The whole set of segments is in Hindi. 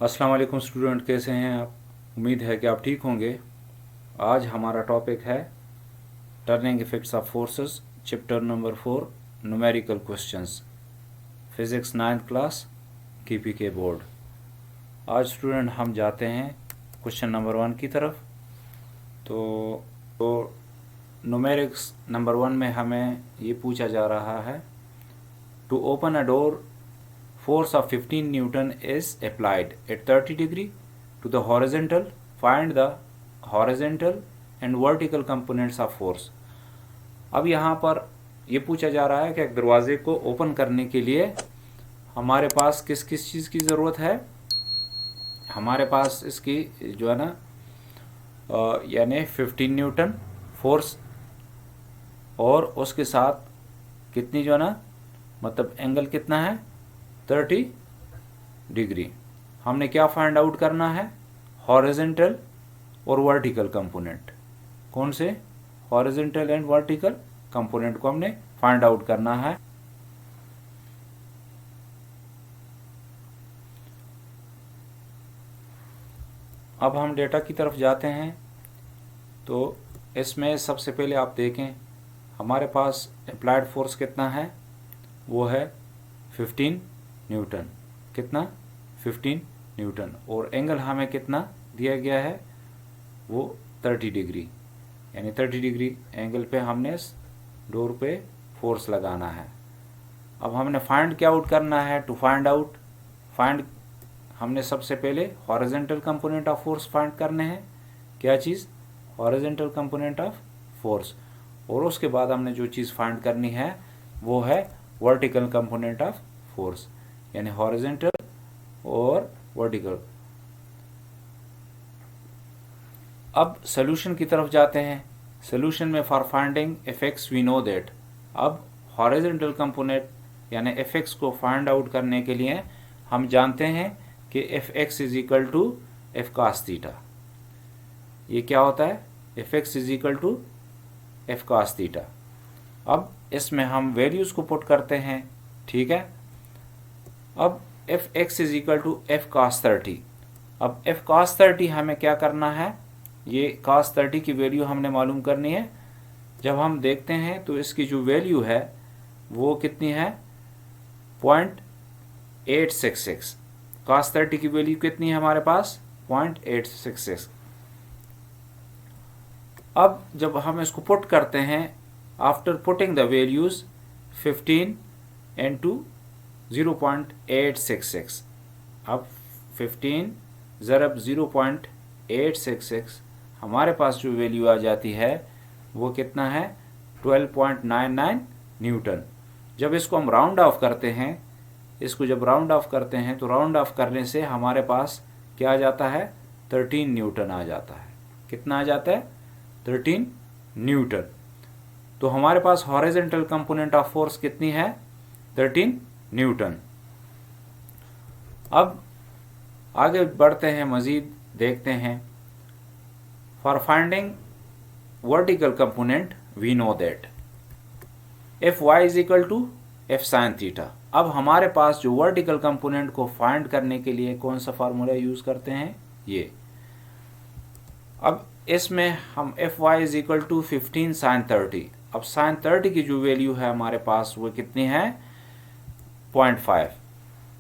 अस्सलाम वालेकुम स्टूडेंट, कैसे हैं आप? उम्मीद है कि आप ठीक होंगे। आज हमारा टॉपिक है turning effects of forces, chapter number 4, numerical questions, physics 9th class, KPK board. आज स्टूडेंट हम जाते हैं क्वेश्चन नंबर 1 की तरफ। तो न्यूमेरिक्स नंबर 1 में हमें ये पूछा जा रहा है, to open a door force of 15 Newton is applied at 30 degree to the horizontal. Find the horizontal and vertical components of force. अब यहाँ पर ये पूछा जा रहा है कि एक दरवाजे को ओपन करने के लिए हमारे पास किस किस चीज़ की ज़रूरत है। हमारे पास इसकी जो है ना यानी 15 न्यूटन फोर्स और उसके साथ कितनी जो है ना मतलब एंगल कितना है 30 डिग्री। हमने क्या फाइंड आउट करना है? हॉरिजॉन्टल और वर्टिकल कंपोनेंट। कौन से? हॉरिजॉन्टल एंड वर्टिकल कंपोनेंट को हमने फाइंड आउट करना है। अब हम डेटा की तरफ जाते हैं। तो इसमें सबसे पहले आप देखें हमारे पास अप्लाइड फोर्स कितना है, वो है 15 न्यूटन। कितना? 15 न्यूटन। और एंगल हमें कितना दिया गया है, वो 30 डिग्री, यानी 30 डिग्री एंगल पे हमने डोर पे फोर्स लगाना है। अब हमने फाइंड क्या आउट करना है? टू फाइंड हमने सबसे पहले horizontal component of force find करने हैं। क्या चीज़? Horizontal component of force. और उसके बाद हमने जो चीज़ फाइंड करनी है वो है वर्टिकल कंपोनेंट ऑफ फोर्स, यानी हॉरिजॉन्टल और वर्टिकल। अब सॉल्यूशन की तरफ जाते हैं। सॉल्यूशन में for finding effects we know that. अब हॉरिजॉन्टल कंपोनेंट यानी एफ को फाइंड आउट करने के लिए हम जानते हैं कि F X is equal to F cos theta. ये क्या होता है? F X is equal to F cos theta. अब इसमें हम वैल्यूज़ को पुट करते हैं, ठीक है। अब F X is equal to F cos 30। अब एफ कास 30 हमें क्या करना है? ये कास 30 की वैल्यू हमने मालूम करनी है। जब हम देखते हैं तो इसकी जो वैल्यू है वो कितनी है? 0.866। कास 30 की वैल्यू कितनी है हमारे पास? 0.866। अब जब हम इसको पुट करते हैं, after putting the values 15 into 0.866, अब 15 ज़रब 0.866 हमारे पास जो वैल्यू आ जाती है वो कितना है? 12.99 न्यूटन। जब इसको हम राउंड ऑफ करते हैं, जब राउंड ऑफ करते हैं तो राउंड ऑफ करने से हमारे पास क्या आ जाता है? 13 न्यूटन आ जाता है। कितना आ जाता है? 13 न्यूटन। तो हमारे पास हॉरिजॉन्टल कंपोनेंट ऑफ फोर्स कितनी है? 13 न्यूटन। अब आगे बढ़ते हैं, मज़ीद देखते हैं। For finding vertical component we know that F Y is equal to F sine theta. अब हमारे पास जो वर्टिकल कंपोनेंट को फाइंड करने के लिए कौन सा फार्मूला यूज़ करते हैं? ये। अब इसमें हम F Y is equal to 15 sine 30। अब साइन 30 की जो वैल्यू है हमारे पास वो कितनी है? 0.5।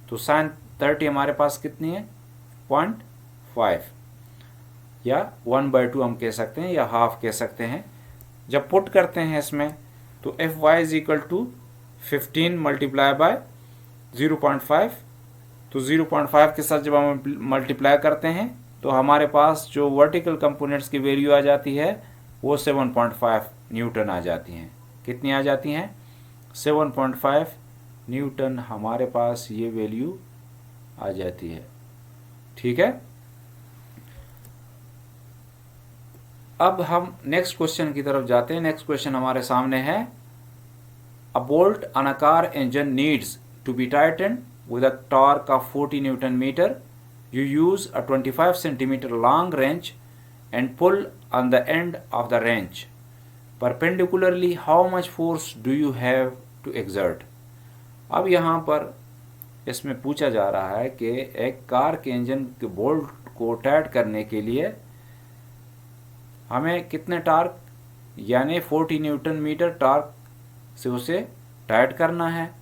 तो साइन 30 हमारे पास कितनी है? 0.5 या 1/2 हम कह सकते हैं या हाफ कह सकते हैं। जब पुट करते हैं इसमें तो F Y is equal to 15 multiply by 0.5। तो 0.5 के साथ जब हम मल्टीप्लाई करते हैं तो हमारे पास जो वर्टिकल कंपोनेंट्स की वैल्यू आ जाती है वो 7.5 न्यूटन आ जाती हैं। कितनी आ जाती हैं? 7.5 न्यूटन हमारे पास ये वैल्यू आ जाती है, ठीक है। अब हम नेक्स्ट क्वेश्चन की तरफ जाते हैं। नेक्स्ट क्वेश्चन हमारे सामने है, a bolt on a car engine needs to be tighten with a torque of 40 Newton meter. You use a 25 centimeter long wrench and pull on the end of the wrench. Perpendicularly, how much force do you have to exert? अब यहाँ पर इसमें पूछा जा रहा है कि एक कार के इंजन के बोल्ट को टाइट करने के लिए हमें कितने टार्क यानी 40 न्यूटन मीटर टार्क से उसे टाइट करना है।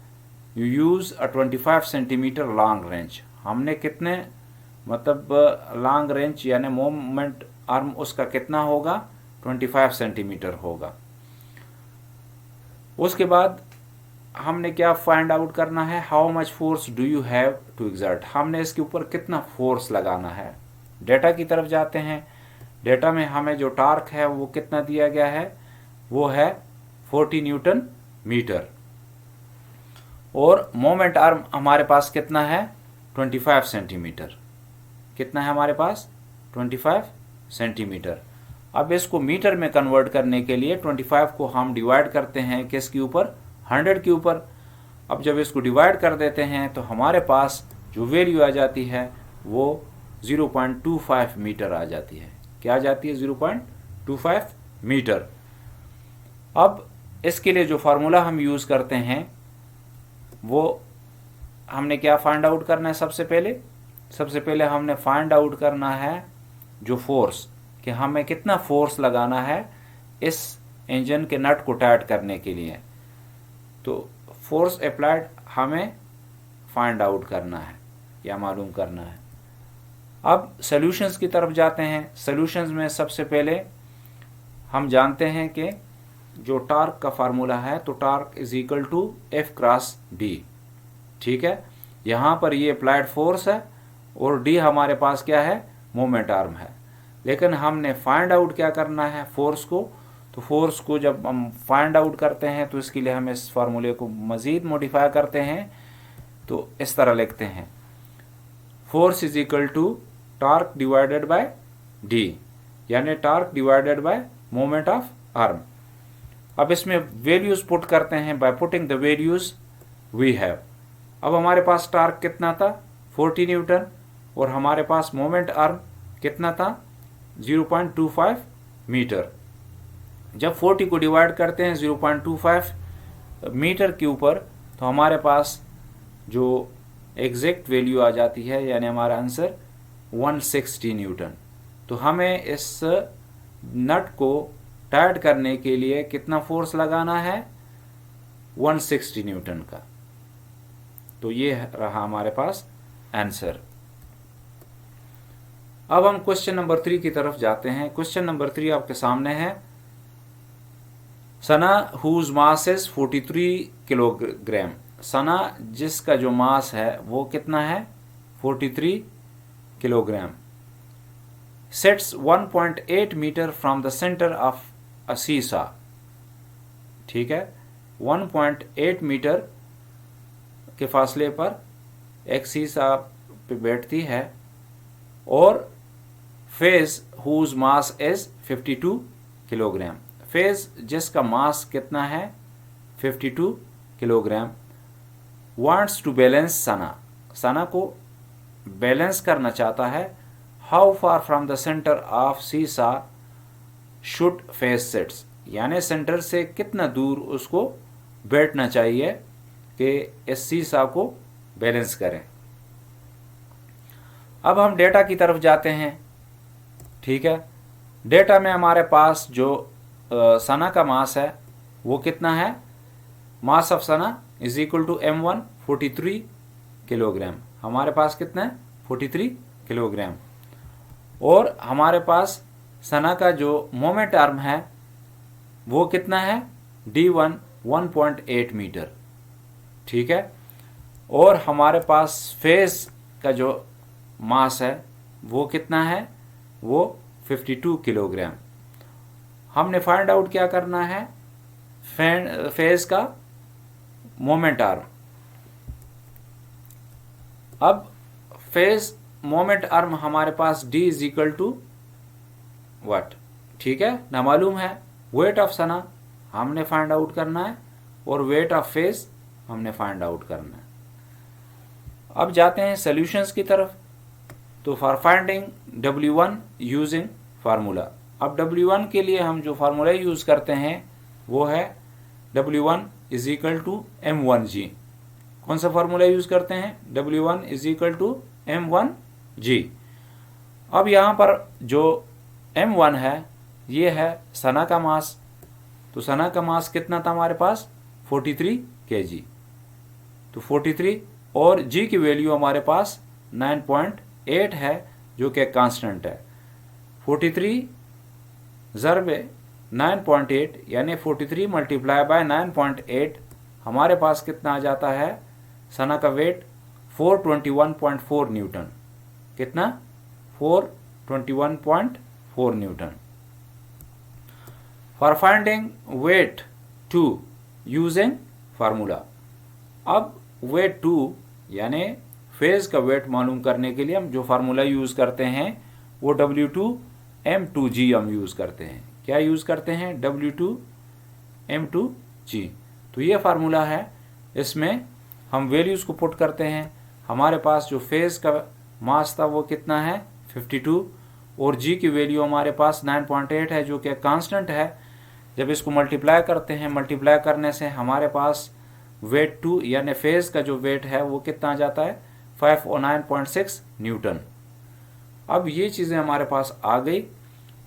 You use a 25 centimetre long range, हमने कितने मतलब लॉन्ग रेंज यानी मोमेंट आर्म उसका कितना होगा, 25 सेंटीमीटर होगा। उसके बाद हमने क्या फाइंड आउट करना है, how much force do you have to exert, हमने इसके ऊपर कितना फोर्स लगाना है। डेटा की तरफ जाते हैं। डेटा में हमें जो टार्क है वो कितना दिया गया है, वो है 40 न्यूटन मीटर, और मोमेंट आर्म हमारे पास कितना है, 25 सेंटीमीटर। कितना है हमारे पास, 25 सेंटीमीटर। अब इसको मीटर में कन्वर्ट करने के लिए 25 को हम डिवाइड करते हैं किसके ऊपर, 100 के ऊपर। अब जब इसको डिवाइड कर देते हैं तो हमारे पास जो वैल्यू आ जाती है वो 0.25 मीटर आ जाती है। क्या आ जाती है, 0.25 मीटर। अब इसके लिए जो फार्मूला हम यूज़ करते हैं वो हमने क्या फाइंड आउट करना है, सबसे पहले हमने फाइंड आउट करना है जो फोर्स, कि हमें कितना फोर्स लगाना है इस इंजन के नट को टाइट करने के लिए। तो फोर्स अप्लाइड हमें फाइंड आउट करना है या मालूम करना है। अब सॉल्यूशंस की तरफ जाते हैं। सॉल्यूशंस में सबसे पहले हम जानते हैं कि जो टार्क का फार्मूला है, तो torque is equal to F cross D. ठीक है, यहाँ पर ये अप्लाइड फोर्स है और डी हमारे पास क्या है, मोमेंट आर्म है। लेकिन हमने फाइंड आउट क्या करना है, फोर्स को। तो फोर्स को जब हम फाइंड आउट करते हैं तो इसके लिए हम इस फार्मूले को मज़ीद मॉडिफाई करते हैं। तो इस तरह लिखते हैं, force is equal to torque divided by D, यानी torque divided by moment of arm. अब इसमें वैल्यूज पुट करते हैं by putting the values we have. अब हमारे पास टार्क कितना था, 40 न्यूटन, और हमारे पास मोमेंट आर्म कितना था, 0.25 मीटर। जब 40 को डिवाइड करते हैं 0.25 मीटर के ऊपर, तो हमारे पास जो एग्जैक्ट वैल्यू आ जाती है, यानी हमारा आंसर 160 न्यूटन। तो हमें इस नट को टाइट करने के लिए कितना फोर्स लगाना है, 160 न्यूटन का। तो ये रहा हमारे पास आंसर। अब हम क्वेश्चन नंबर 3 की तरफ जाते हैं। क्वेश्चन नंबर 3 आपके सामने है, Sana whose mass is 43 kilogram. Sana जिसका जो मास है वो कितना है, 43 kilogram. Sits 1.8 metre from the centre of a seesaw. ठीक है, 1.8 मीटर के फासले पर एक सीसा पे बैठती है, और Faiz whose mass is 52 kilogram. Faiz जिसका मास कितना है, 52 kilogram. Wants to balance Sana, Sana को बैलेंस करना चाहता है। How far from the centre of seesaw should Faiz sits, यानी सेंटर से कितना दूर उसको बैठना चाहिए कि इस सीसा को बैलेंस करें। अब हम डेटा की तरफ जाते हैं। ठीक है, डेटा में हमारे पास जो सना का मास है वो कितना है, mass of Sana is equal to m1 43 kilogram. हमारे पास कितना है, 43 किलोग्राम। और हमारे पास सना का जो मोमेंट आर्म है वो कितना है, d1 1.8 मीटर। ठीक है, और हमारे पास फेस का जो मास है वो कितना है, वो 52 किलोग्राम। हमने फाइंड आउट क्या करना है, फेज का मोमेंट आर्म। अब फेज मोमेंट आर्म हमारे पास d is equal to what, ठीक है ना, मालूम है। वेट ऑफ सना हमने फाइंड आउट करना है, और वेट ऑफ फेज हमने फाइंड आउट करना है। अब जाते हैं सॉल्यूशंस की तरफ। तो for finding W1 using formula. अब W1 के लिए हम जो फार्मूला यूज़ करते हैं वो है W1 is equal to M1G। कौन सा फार्मूला यूज करते हैं, W1 is equal to M1G। अब यहाँ पर जो M1 है ये है सना का मास, तो सना का मास कितना था हमारे पास 43 kg, तो 43 और G की वैल्यू हमारे पास 9.8 है जो कि कांस्टेंट है। 43 ज़रब 9.8 यानी 43 मल्टीप्लाई बाय 9.8 हमारे पास कितना आ जाता है, सना का वेट 421.4 न्यूटन। कितना, 421.4 newton. For finding weight 2 using formula. अब वेट 2 यानी फेज का वेट मालूम करने के लिए हम जो फार्मूला यूज करते हैं वो W2M2G हम यूज करते हैं। क्या यूज करते हैं, W2M2G। तो ये फार्मूला है, इसमें हम वैल्यूज को पुट करते हैं। हमारे पास जो फेज का मास था वो कितना है 52 और G की वैल्यू हमारे पास 9.8 है जो कि कांस्टेंट है। जब इसको मल्टीप्लाई करते हैं, मल्टीप्लाई करने से हमारे पास वेट 2 यानी फेज का जो वेट है वो कितना आ जाता है 509.6 न्यूटन। अब ये चीज़ें हमारे पास आ गई।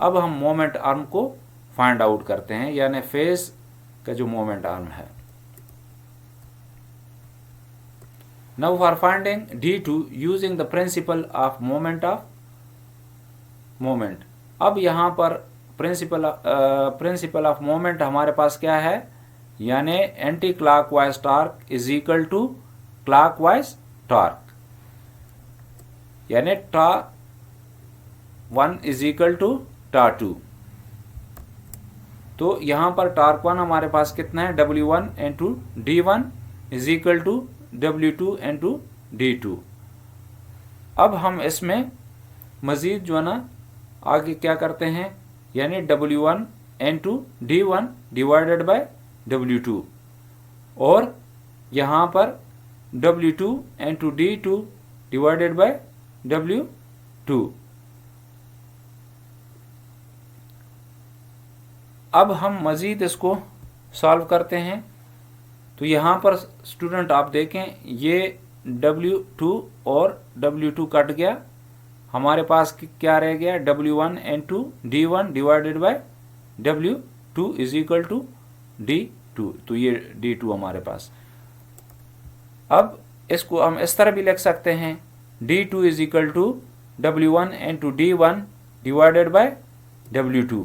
अब हम मोमेंट आर्म को फाइंड आउट करते हैं, यानी फेज का जो मोमेंट आर्म है। Now for finding D2 using the principle of moment. अब यहाँ पर प्रिंसिपल ऑफ मोमेंट हमारे पास क्या है, यानी anti clockwise torque is equal to clockwise torque, यानी टा1 इज इक्वल टू टा2। तो यहां पर टॉर्क 1 हमारे पास कितना है, W1 into D1 is equal to W2 into D2। अब हम इसमें मजीद जो है ना आगे क्या करते हैं, यानी W1 into D1 divided by W2 और यहाँ पर W2 into D2 divided by W2। अब हम मज़ीद इसको सॉल्व करते हैं। तो यहाँ पर स्टूडेंट आप देखें ये W2 और W2 कट गया, हमारे पास क्या रह गया W1 into D1 divided by W2 is equal to D2। तो ये D2 हमारे पास। अब इसको हम इस तरह भी लिख सकते हैं D2 is equal to W1 into D1 divided by W2।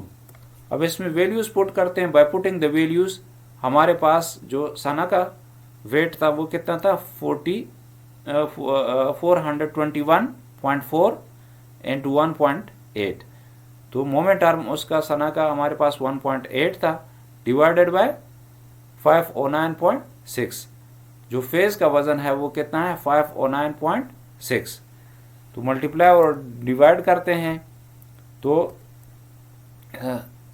अब इसमें वैल्यूज पुट करते हैं। बाय पुटिंग द वैल्यूज हमारे पास जो सना का वेट था वो कितना था 421.4 इंटू 1.8। तो मोमेंट आर्म उसका सना का हमारे पास 1.8 था डिवाइडेड बाय 509.6। जो फेज का वजन है वो कितना है 509.6। तो मल्टीप्लाई और डिवाइड करते हैं तो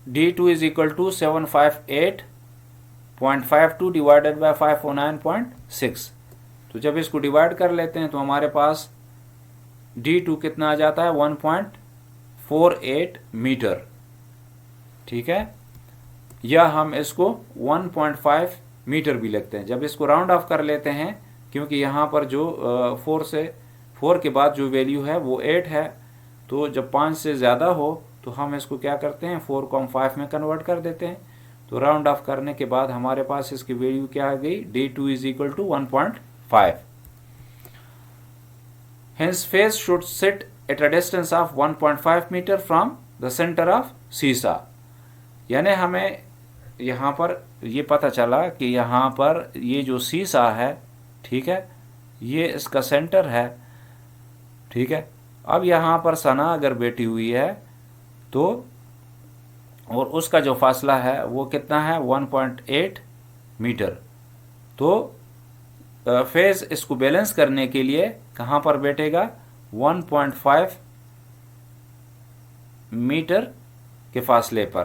D2 is equal to 758.52 divided by 509.6। तो जब इसको डिवाइड कर लेते हैं तो हमारे पास D2 कितना आ जाता है 1.48 मीटर। ठीक है, या हम इसको 1.5 मीटर भी लिखते हैं। जब इसको राउंड ऑफ कर लेते हैं, क्योंकि यहाँ पर जो 4 के बाद जो वैल्यू है वो 8 है, तो जब 5 से ज़्यादा हो तो हम इसको क्या करते हैं 4 को हम 5 में कन्वर्ट कर देते हैं। तो राउंड ऑफ करने के बाद हमारे पास इसकी वैल्यू क्या आ गई D2 is equal to 1.5। Hence Faiz should sit at a distance of 1.5 metre from the centre of seesaw. यानी हमें यहाँ पर ये पता चला कि यहाँ पर ये जो सीसा है, ठीक है, ये इसका सेंटर है। ठीक है, अब यहाँ पर सना अगर बैठी हुई है तो और उसका जो फासला है वो कितना है 1.8 मीटर। तो फेज इसको बैलेंस करने के लिए कहाँ पर बैठेगा 1.5 मीटर के फासले पर,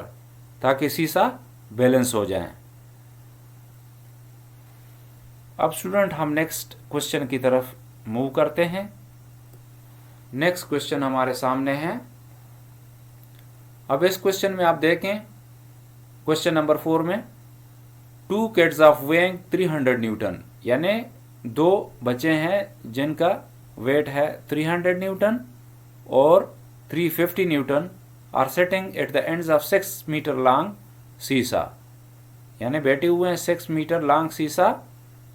ताकि सीसा बैलेंस हो जाए। अब स्टूडेंट हम नेक्स्ट क्वेश्चन की तरफ मूव करते हैं। नेक्स्ट क्वेश्चन हमारे सामने है। अब इस क्वेश्चन में आप देखें क्वेश्चन नंबर 4 में 2 किड्स ऑफ वेइंग 300 न्यूटन, यानी दो बचे हैं जिनका वेट है 300 न्यूटन और 350 newton, are sitting at the ends of 6 metre long seesaw, यानी बैठे हुए हैं 6 मीटर लॉन्ग सीसा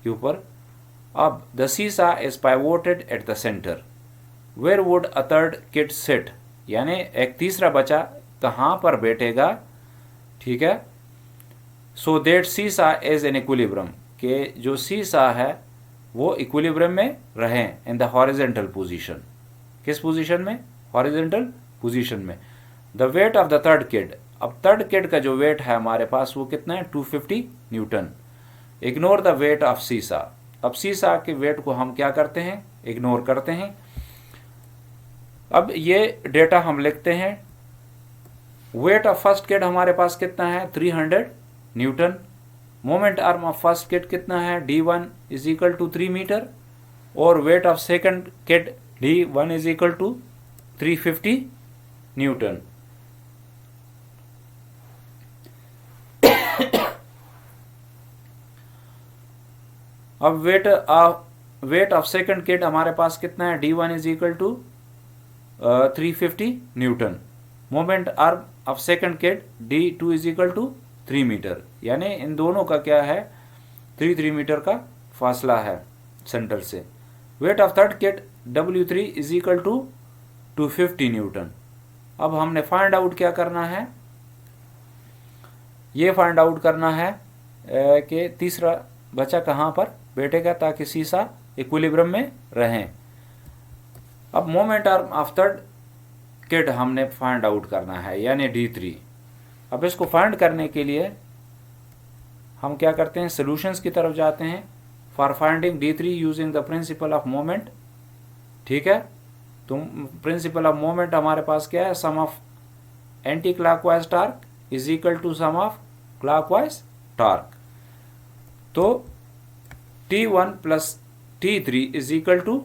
के ऊपर। अब the seesaw is pivoted at the centre, where would a third kid sit, यानी एक तीसरा बच्चा कहाँ पर बैठेगा, ठीक है। So that seesaw is in equilibrium, के जो सीसा है वो इक्विलिब्रियम में रहें इन द हॉरिजेंटल पोजीशन। किस पोजीशन में? हॉरिजेंटल पोजीशन में। The weight of the third kid, अब थर्ड किड का जो वेट है हमारे पास वो कितना है? 250 Newton. Ignore the weight of सीसा, अब सीसा के वेट को हम क्या करते हैं? इग्नोर करते हैं। अब ये डेटा हम लिखते हैं। वेट ऑफ फर्स्ट किड हमारे पास कितना है? 300 newton. Moment arm of first kid कितना है? d1 is equal to 3 metre. और weight of second kid d1 is equal to 350 newton. अब वेट ऑफ सेकंड किड हमारे पास कितना है? d1 is equal to 350 newton. Moment arm of second kid d2 is equal to 3 metre, यानी इन दोनों का क्या है? 3 मीटर का फासला है सेंटर से। Weight of third kid w3 is equal to 250 newton. अब हमने फाइंड आउट क्या करना है? ये फाइंड आउट करना है कि तीसरा बच्चा कहाँ पर बैठेगा ताकि सीसा इक्विलिब्रियम में रहें। अब moment arm of third kid हमने फाइंड आउट करना है, यानी d3। अब इसको फाइंड करने के लिए हम क्या करते हैं? सॉल्यूशंस की तरफ जाते हैं। For finding d3 using the principle of moment, ठीक है। तो प्रिंसिपल ऑफ मोमेंट हमारे पास क्या है? Sum of anti clockwise torque is equal to sum of clockwise torque. तो T1 plus T3 is equal to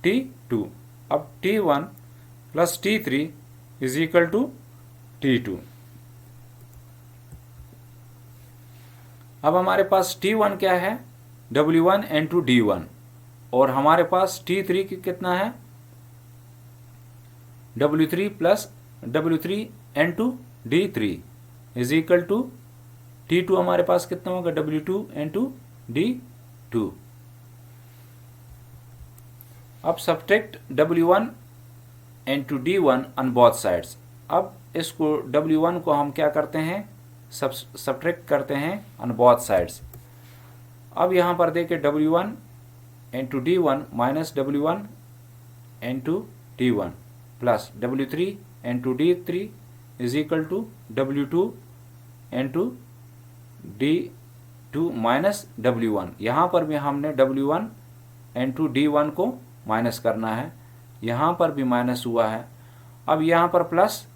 T2। अब T1 plus T3 is equal to T2। अब हमारे पास T1 क्या है? W1 इंटू D1, और हमारे पास T3 कितना है? W3 plus W3 into D3 is equal to T2। हमारे पास कितना होगा? W2 into D2। अब subtract W1 into D1 on both sides. अब इसको W1 को हम क्या करते हैं? सब्ट्रैक्ट करते हैं ऑन बोथ साइड्स। अब यहाँ पर देखिए W1 into D1 minus W1 into D1 plus W3 into D3 is equal to W2 into D2 minus W1। यहाँ पर भी हमने W1 इंटू D1 को माइनस करना है, यहाँ पर भी माइनस हुआ है। अब यहाँ पर प्लस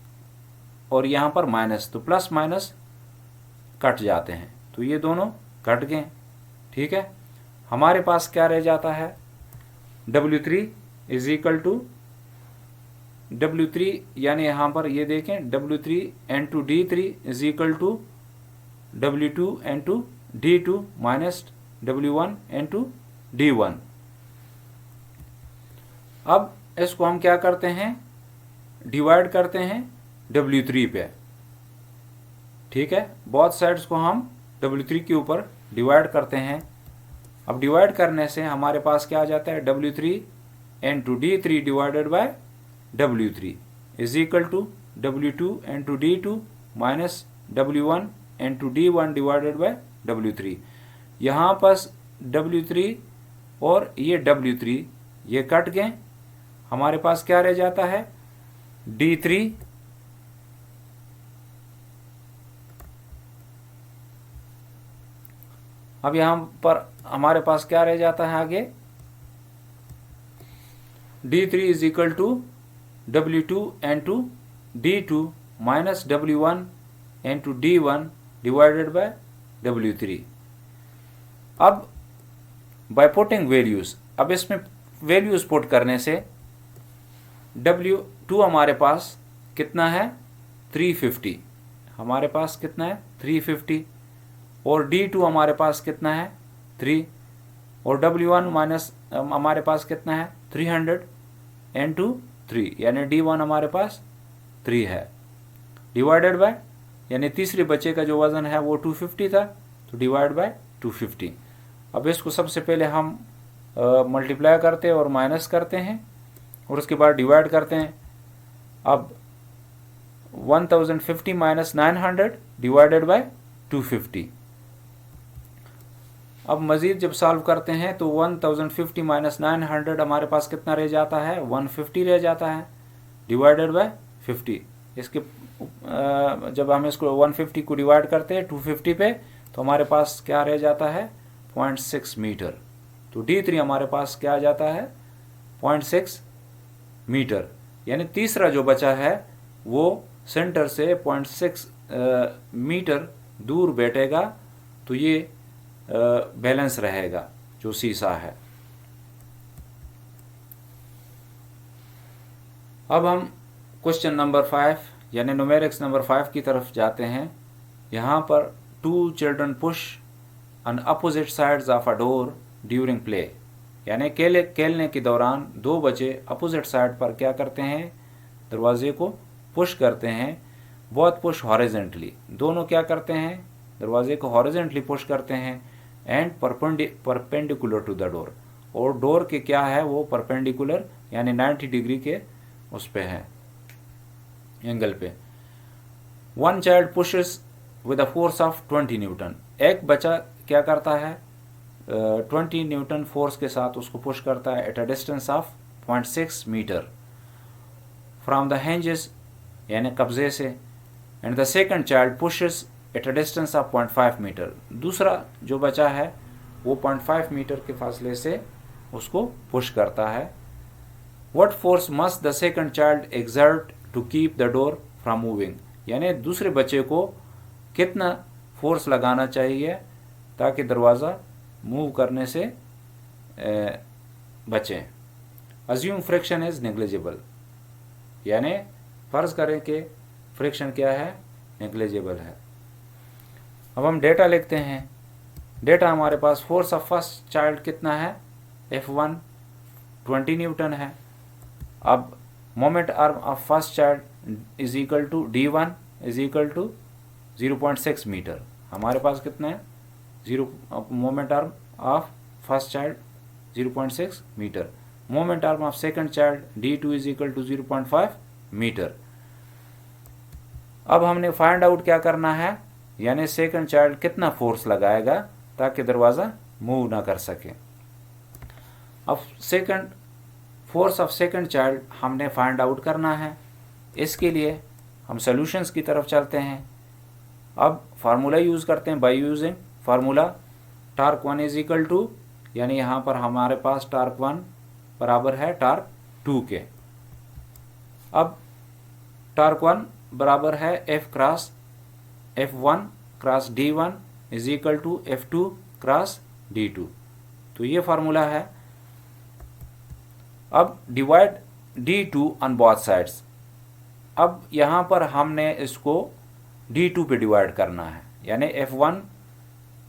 और यहाँ पर माइनस, तो प्लस माइनस कट जाते हैं, तो ये दोनों कट गए, ठीक है। हमारे पास क्या रह जाता है? W3 is equal to W3, यानी यहाँ पर ये देखें W3 into D3 is equal to W2 into D2 minus W1 into D1। अब इसको हम क्या करते हैं? डिवाइड करते हैं W3 पे, ठीक है। बोथ साइड्स को हम W3 के ऊपर डिवाइड करते हैं। अब डिवाइड करने से हमारे पास क्या आ जाता है? W3 into D3 divided by W3 is equal to W2 into D2 minus W1 into D1 divided by W3। यहाँ पर W3 और ये W3 ये कट गए, हमारे पास क्या रह जाता है? D3 अब यहाँ पर हमारे पास क्या रह जाता है आगे? D3 is equal to W2 into D2 minus W1 into D1 divided by W3। अब बाय पुटिंग वैल्यूज, अब इसमें वैल्यूज पुट करने से W2 हमारे पास कितना है? 350, हमारे पास कितना है? 350। और D2 हमारे पास कितना है? 3। और W1 माइनस हमारे पास कितना है 300 into 3 यानी D1 हमारे पास 3 है, डिवाइडेड बाय यानी तीसरे बच्चे का जो वज़न है वो 250 था, तो डिवाइड बाय 250। अब इसको सबसे पहले हम मल्टीप्लाई करते हैं और माइनस करते हैं और उसके बाद डिवाइड करते हैं। अब 1050 माइनस 900 डिवाइडेड बाय 250। अब मज़ीद जब सॉल्व करते हैं तो 1050 माइनस 900 हमारे पास कितना रह जाता है 150 रह जाता है, डिवाइडेड बाय 50। इसके जब हम इसको 150 को डिवाइड करते हैं 250 पे तो हमारे पास क्या रह जाता है 0.6 मीटर। तो D3 हमारे पास क्या आ जाता है 0.6 मीटर, यानी तीसरा जो बचा है वो सेंटर से 0.6 मीटर दूर बैठेगा, तो ये बैलेंस रहेगा जो सीसा है। अब हम क्वेश्चन नंबर 5 यानी न्यूमेरिक्स नंबर 5 की तरफ जाते हैं। यहाँ पर 2 children push on opposite sides of a door during play, यानी खेलने के दौरान 2 बच्चे अपोजिट साइड पर क्या करते हैं दरवाजे को पुश करते हैं। बोथ पुश हॉरिजेंटली, दोनों क्या करते हैं दरवाजे को हॉरिजेंटली पुश करते हैं, and perpendicular to the door, और डोर के क्या है वो परपेंडिकुलर यानी 90 डिग्री के उस पे है एंगल पे। 1 child pushes with a force of 20 Newton, एक बच्चा क्या करता है 20 न्यूटन फोर्स के साथ उसको पुश करता है at a distance of 0.6 metre from the hinges यानी कब्जे से, and the second child pushes at a distance of 0.5 metre, दूसरा जो बचा है वो 0.5 मीटर के फासले से उसको पुश करता है। What force must the second child exert to keep the door from moving, यानी दूसरे बच्चे को कितना फोर्स लगाना चाहिए ताकि दरवाज़ा मूव करने से बचें। अज्यूम फ्रिक्शन इज नेग्लिजिबल, यानी फ़र्ज़ करें कि फ्रिक्शन क्या है नेग्लिजिबल है। अब हम डेटा लिखते हैं। डेटा हमारे पास फोर्स ऑफ फर्स्ट चाइल्ड कितना है F1 20 न्यूटन है। अब moment arm of first child is equal to D1 is equal to 0.6 metre, हमारे पास कितना है moment arm of first child 0.6 metre. Moment arm of second child D2 is equal to 0.5 metre. अब हमने फाइंड आउट क्या करना है, यानी सेकंड चाइल्ड कितना फोर्स लगाएगा ताकि दरवाज़ा मूव ना कर सके। अब second force of second child हमने फाइंड आउट करना है। इसके लिए हम सॉल्यूशंस की तरफ चलते हैं। अब फार्मूला यूज़ करते हैं by using formula torque 1 is equal to, यानी यहाँ पर हमारे पास टार्क 1 बराबर है टार्क 2 के। अब टार्क 1 बराबर है F1 cross D1 is equal to F2 cross D2, तो ये फार्मूला है। अब divide D2 on both sides, अब यहाँ पर हमने इसको D2 पे डिवाइड करना है, यानी F1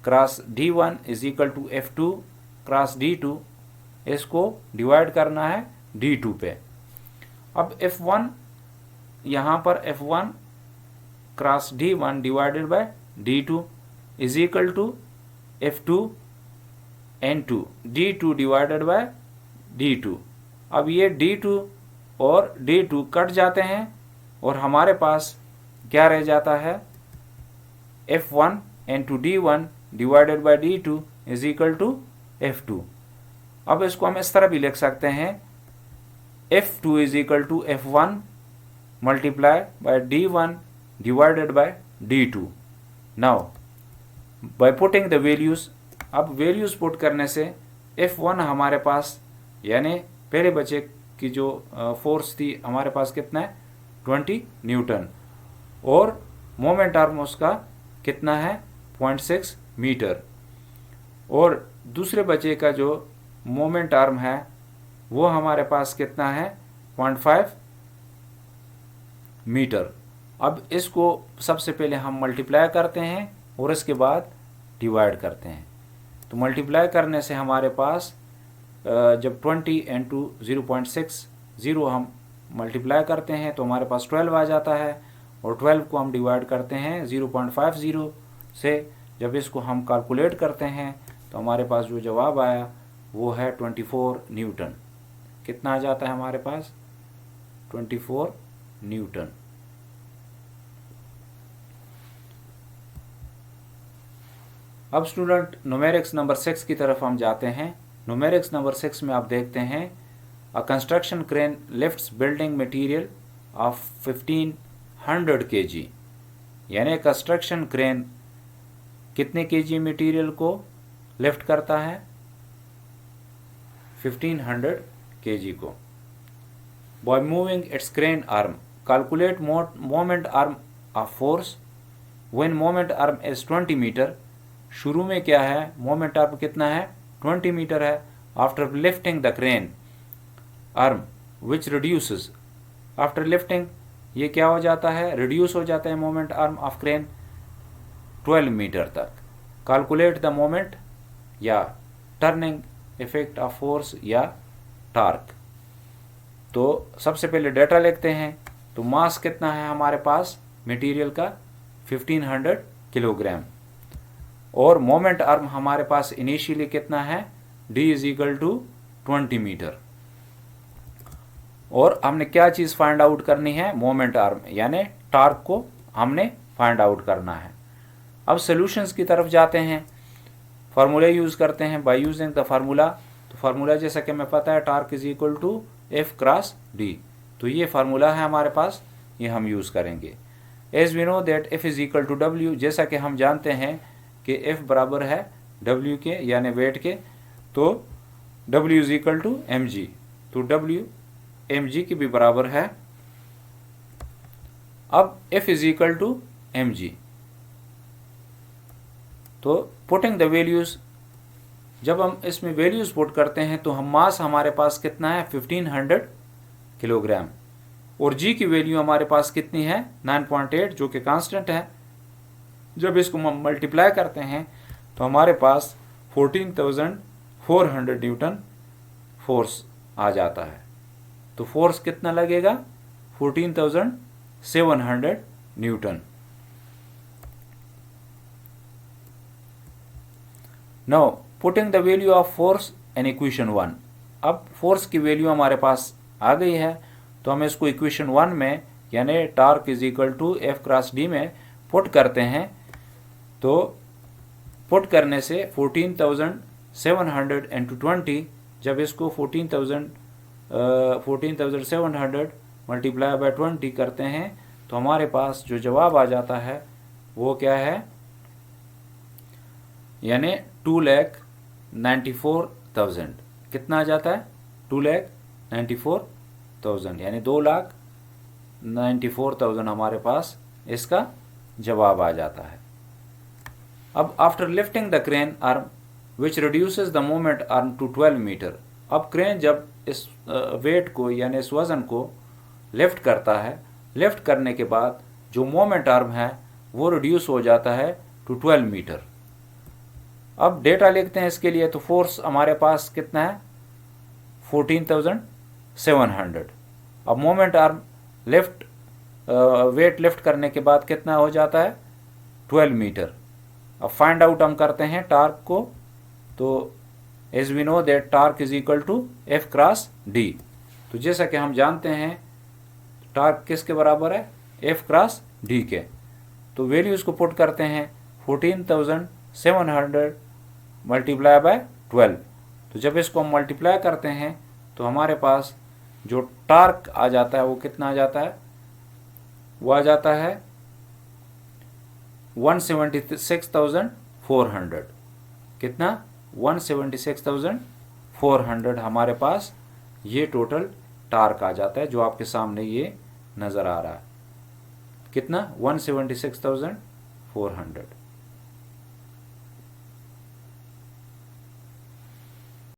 cross D1 is equal to F2 cross D2, इसको डिवाइड करना है D2 पे। अब F1 यहाँ पर F1 cross D1 divided by D2 is equal to F2 N2 D2 divided by D2। अब ये D2 और D2 कट जाते हैं और हमारे पास क्या रह जाता है F1 N2 D1 divided by D2 is equal to F2। अब इसको हम इस तरह भी लिख सकते हैं F2 is equal to F1 multiply by D1 divided by D2। now by putting the values, अब वैल्यूज पुट करने से F1 हमारे पास यानी पहले बच्चे की जो फोर्स थी हमारे पास कितना है 20 न्यूटन, और मोमेंट आर्म उसका कितना है 0.6 मीटर, और दूसरे बच्चे का जो मोमेंट आर्म है वो हमारे पास कितना है 0.5 मीटर। अब इसको सबसे पहले हम मल्टीप्लाई करते हैं और इसके बाद डिवाइड करते हैं। तो मल्टीप्लाई करने से हमारे पास जब 20 इंटू 0.60 हम मल्टीप्लाई करते हैं तो हमारे पास 12 आ जाता है, और 12 को हम डिवाइड करते हैं 0.50 से। जब इसको हम कैलकुलेट करते हैं तो हमारे पास जो जवाब आया वो है 24 न्यूटन। कितना आ जाता है हमारे पास? 24 न्यूटन। अब स्टूडेंट न्यूमेरिक्स नंबर 6 की तरफ हम जाते हैं। न्यूमेरिक्स नंबर 6 में आप देखते हैं a construction crane lifts building material of 1500 kg, यानी कंस्ट्रक्शन क्रेन कितने केजी मटेरियल को लिफ्ट करता है? 1500 kg को। By moving its crane arm calculate moment arm of force when moment arm is 20 metre. शुरू में क्या है? मोमेंट आर्म कितना है? 20 मीटर है। After lifting the crane arm which reduces, after lifting ये क्या हो जाता है? रिड्यूस हो जाता है moment arm of crane 12 metre तक। कैलकुलेट द मोमेंट या टर्निंग इफेक्ट ऑफ फोर्स या टार्क। तो सबसे पहले डेटा लिखते हैं। तो मास कितना है हमारे पास मटेरियल का? 1500 किलोग्राम। और मोमेंट आर्म हमारे पास इनिशियली कितना है? D is equal to 20 metre. और हमने क्या चीज फाइंड आउट करनी है? मोमेंट आर्म यानी टार्क को हमने फाइंड आउट करना है। अब सॉल्यूशंस की तरफ जाते हैं, फार्मूला यूज करते हैं। बाय यूजिंग द फार्मूला, तो फार्मूला जैसा कि हमें पता है torque is equal to F cross D। तो ये फार्मूला है हमारे पास, ये हम यूज करेंगे। As we know that F is equal to W, जैसा कि हम जानते हैं कि F बराबर है W के यानी वेट के, तो W is equal to mg। तो W mg के भी बराबर है। अब F is equal to mg, तो पुटिंग द वैल्यूज, जब हम इसमें वैल्यूज पुट करते हैं तो हम मास हमारे पास कितना है? 1500 किलोग्राम। और g की वैल्यू हमारे पास कितनी है? 9.8, जो कि कांस्टेंट है। जब इसको हम मल्टीप्लाई करते हैं तो हमारे पास 14,400 न्यूटन फोर्स आ जाता है। तो फोर्स कितना लगेगा? 14,700 Newton. Now putting the value of force in equation 1। अब फोर्स की वैल्यू हमारे पास आ गई है, तो हम इसको इक्वेशन 1 में यानी torque is equal to F cross D में पुट करते हैं। तो पुट करने से 14,700 इंटू 20, जब इसको 14,700 मल्टीप्लाई बाय 20 करते हैं तो हमारे पास जो जवाब आ जाता है वो क्या है? यानी 2,94,000। कितना आ जाता है? 2,94,000, यानी 2,94,000 हमारे पास इसका जवाब आ जाता है। अब after lifting the crane arm which reduces the moment arm to 12 metre. अब क्रेन जब इस वेट को यानी इस वजन को लिफ्ट करता है, लिफ्ट करने के बाद जो मोमेंट आर्म है वो रिड्यूस हो जाता है टू 12 मीटर। अब डेटा लिखते हैं इसके लिए। तो फोर्स हमारे पास कितना है? 14,700। अब moment arm lift weight lift करने के बाद कितना हो जाता है? 12 मीटर। अब फाइंड आउट हम करते हैं टार्क को। तो as we know that torque is equal to F cross D। तो जैसा कि हम जानते हैं टार्क किसके बराबर है? F क्रॉस D के। तो वैल्यूज को पुट करते हैं 14,700 मल्टीप्लाई बाय 12। तो जब इसको हम मल्टीप्लाई करते हैं तो हमारे पास जो टार्क आ जाता है वो कितना आ जाता है? वो आ जाता है 176,400। कितना? 176,400 हमारे पास ये टोटल टार्क आ जाता है, जो आपके सामने ये नज़र आ रहा है। कितना? 176,400।